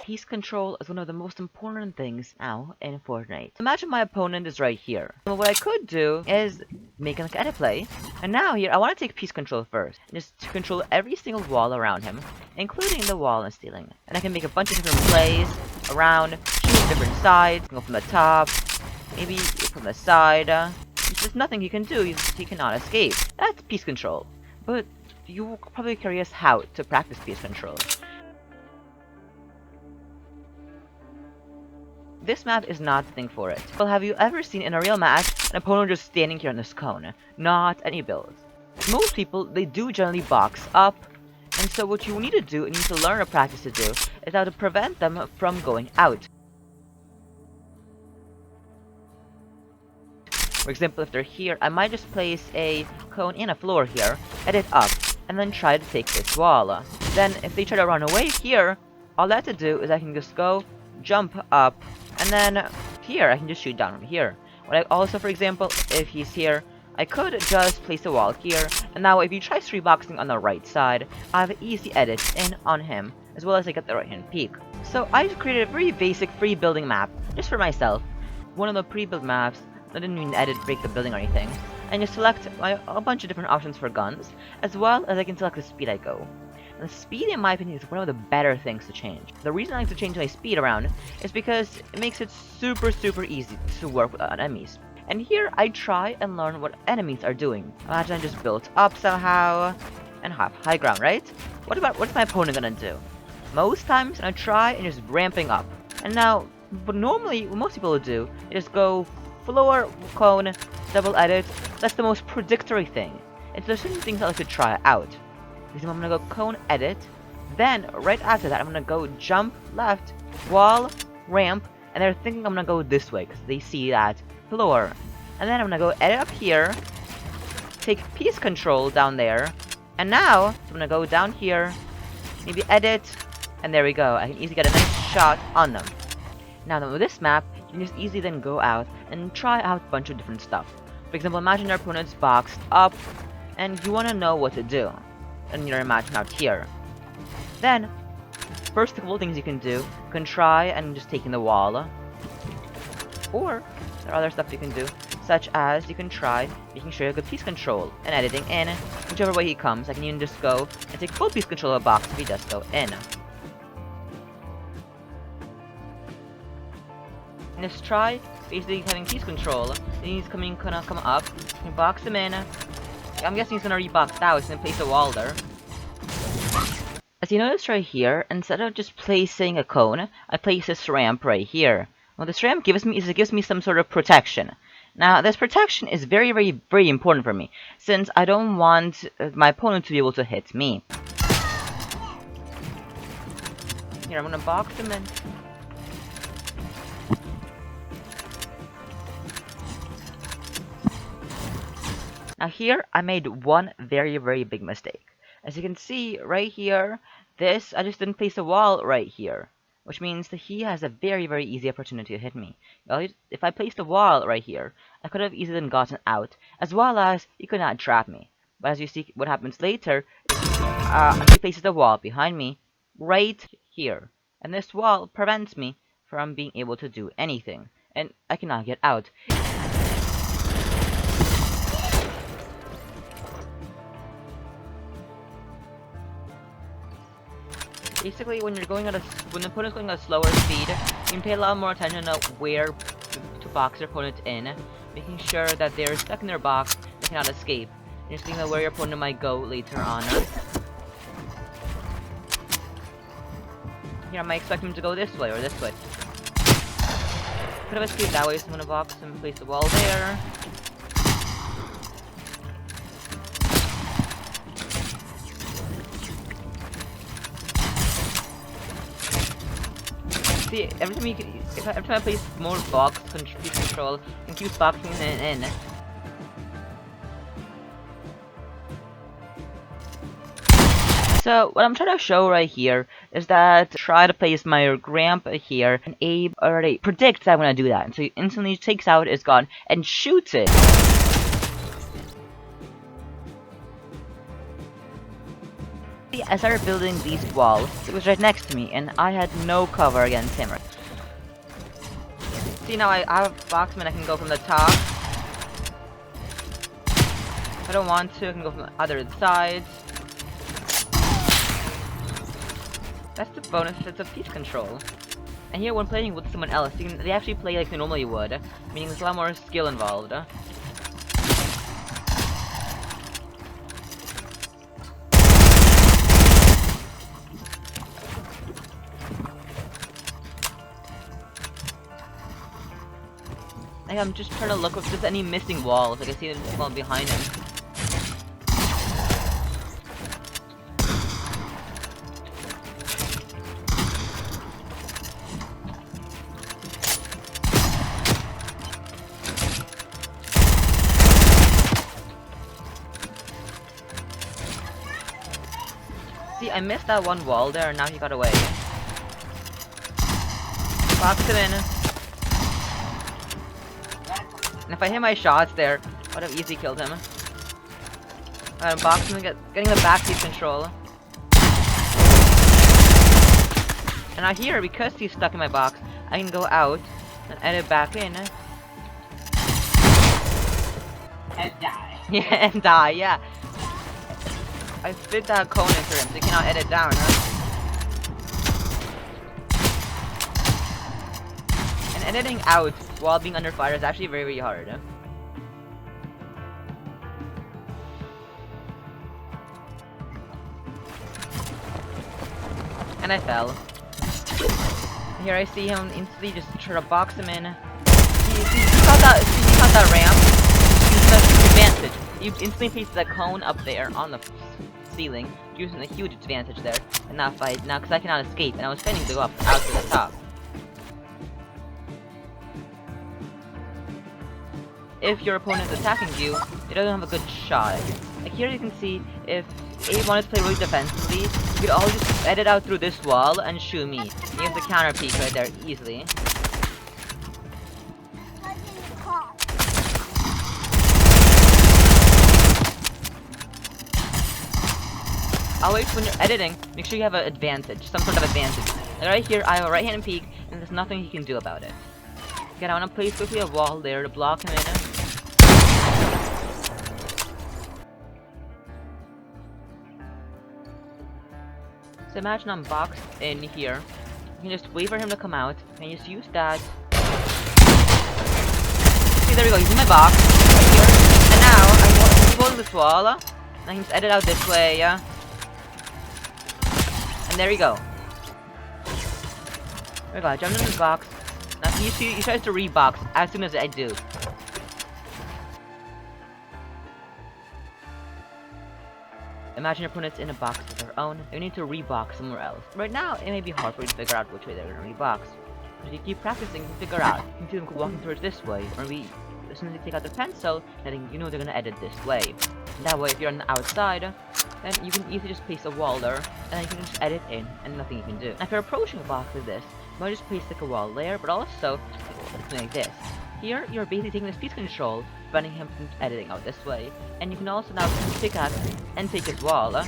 Piece control is one of the most important things now in Fortnite. Imagine my opponent is right here. Well, what I could do is make an edit play. And now here, I want to take piece control first. Just to control every single wall around him, including the wall and ceiling. And I can make a bunch of different plays around, shoot from different sides, go from the top, maybe from the side. There's nothing he can do, he cannot escape. That's piece control. But you're probably curious how to practice piece control. This map is not the thing for it. Well, have you ever seen in a real match an opponent just standing here on this cone? Not any builds. Most people, they do generally box up, and so what you need to do, and you need to learn or practice to do, is how to prevent them from going out. For example, if they're here, I might just place a cone in a floor here, edit up, and then try to take this wall. Then, if they try to run away here, all I have to do is I can just go, jump up, and then here, I can just shoot down from here. What I also, for example, if he's here, I could just place a wall here, and now if you try 3-boxing on the right side, I have an easy edit in on him, as well as I get the right-hand peek. So I just created a very basic free building map, just for myself. One of the pre-built maps, I didn't even edit, break the building or anything. And just select a bunch of different options for guns, as well as I can select the speed I go. And the speed, in my opinion, is one of the better things to change. The reason I like to change my speed around is because it makes it super easy to work with enemies. And here, I try and learn what enemies are doing. Imagine I just built up somehow, and have high ground, right? What's my opponent gonna do? Most times, I try and just ramping up. And now, but normally, what most people will do is just go floor, cone, double edit. That's the most predictory thing. And so there's certain things I like to try out. Because I'm gonna go cone edit, then right after that I'm gonna go jump left, wall, ramp, and they're thinking I'm gonna go this way because they see that floor. And then I'm gonna go edit up here, take piece control down there, and now I'm gonna go down here, maybe edit, and there we go. I can easily get a nice shot on them. Now with this map, you can just easily then go out and try out a bunch of different stuff. For example, imagine your opponent's boxed up, and you want to know what to do. And you're imagining out here. Then, first couple of things you can do, you can try and just taking the wall. Or, there are other stuff you can do, such as you can try making sure you have good piece control and editing in whichever way he comes. I can even just go and take full piece control of a box if he does go in. And just try basically having piece control. Then he's gonna come up, you can box him in. I'm guessing he's gonna rebox out, he's gonna place a wall there. As you notice right here, instead of just placing a cone, I place this ramp right here. What this ramp gives me is it gives me some sort of protection. Now, this protection is very important for me, since I don't want my opponent to be able to hit me. Here, I'm gonna box him in. Now here, I made one very big mistake. As you can see right here, I just didn't place a wall right here, which means that he has a very easy opportunity to hit me. If I placed a wall right here, I could have easily gotten out, as well as he could not trap me. But as you see, what happens later, he places a wall behind me, right here. And this wall prevents me from being able to do anything, and I cannot get out. Basically, when the opponent's going at a slower speed, you can pay a lot more attention to where to box your opponent in, making sure that they're stuck in their box, they cannot escape. And just thinking of where your opponent might go later on. Here, I might expect him to go this way or this way. Could have escaped that way, so I'm gonna box and place the wall there. See, every time I place more box control, I can keep boxing in. So what I'm trying to show right here is that try to place my ramp here, and Abe already predicts I'm gonna do that, and so he instantly takes out his gun and shoots it. I started building these walls. It was right next to me, and I had no cover against him. See, now I have a boxman, I can go from the top. If I don't want to, I can go from the other sides. That's the bonus, it's a piece control. And here when playing with someone else, they actually play like they normally would, meaning there's a lot more skill involved. Like, I'm just trying to look if there's any missing walls. Like I see them one behind him. See, I missed that one wall there, and now he got away. Box him in. And if I hit my shots there, I would have easily killed him. I'm boxing and getting the back piece control. And now here, because he's stuck in my box, I can go out and edit back in. And die. Yeah, and die, yeah. I fit that cone into him, so he cannot edit down, huh? And editing out while being under fire is actually very, very hard. And I fell. Here I see him instantly just try to box him in. He caught that ramp. He's a huge advantage. You instantly placed that cone up there on the ceiling, using a huge advantage there. And now fight now because I cannot escape, and I was planning to go up out to the top. If your opponent is attacking you, it doesn't have a good shot. Like here you can see, if A wanted to play really defensively, you could all just edit out through this wall and shoot me. You have the counter peek right there easily. Always when you're editing, make sure you have an advantage, some sort of advantage. Like right here, I have a right-hand peek, and there's nothing he can do about it. Again, I want to place quickly a wall there to block him in. So imagine I'm boxed in here. You can just wait for him to come out, and just use that. See, there we go, he's in my box, right here. And now, I'm holding this wall, and I can just edit out this way, yeah? And there we go. There we go, I jumped in this box. Now he tries to rebox as soon as I do. Imagine your opponent's in a box of their own. They need to rebox somewhere else. Right now, it may be hard for you to figure out which way they're gonna rebox. But if you keep practicing, you can figure out. You can see them walking towards this way, or maybe as soon as they take out their pencil, then you know they're gonna edit this way. And that way, if you're on the outside, then you can easily just place a wall there, and then you can just edit in, and nothing you can do. Now, if you're approaching a box like this, you might just place like a wall there, but also something like this. Here, you're basically taking this piece control, preventing him from editing out this way, and you can also now pickaxe and take his wall. And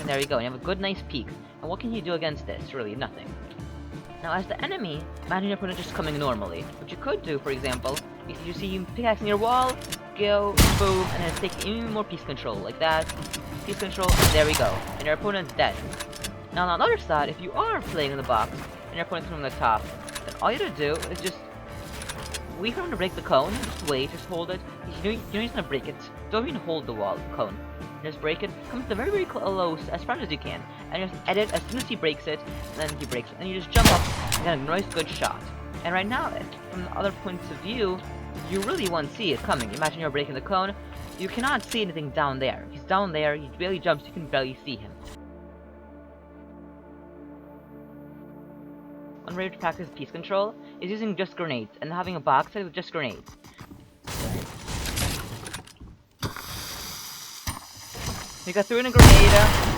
there you go, you have a good nice peek. And what can you do against this? Really, nothing. Now, as the enemy, imagine your opponent just coming normally. What you could do, for example, if you see him pickaxing your wall, go, boom, and then take even more piece control, like that. Piece control, and there we go. And your opponent's dead. Now, on the other side, if you are playing in the box, and your opponent's from the top, then all you have to do is just wait for him to break the cone, just wait, just hold it. You don't need to break it. Don't even hold the wall, the cone. Just break it, come to the very, very close, as far as you can, and just edit as soon as he breaks it, and then he breaks it, and you just jump up and get a nice good shot. And right now, from the other points of view, you really won't see it coming. Imagine you're breaking the cone, you cannot see anything down there. He's down there, he barely jumps, you can barely see him. One way to practice piece control is using just grenades, and having a box set with just grenades. You got through in a grenade,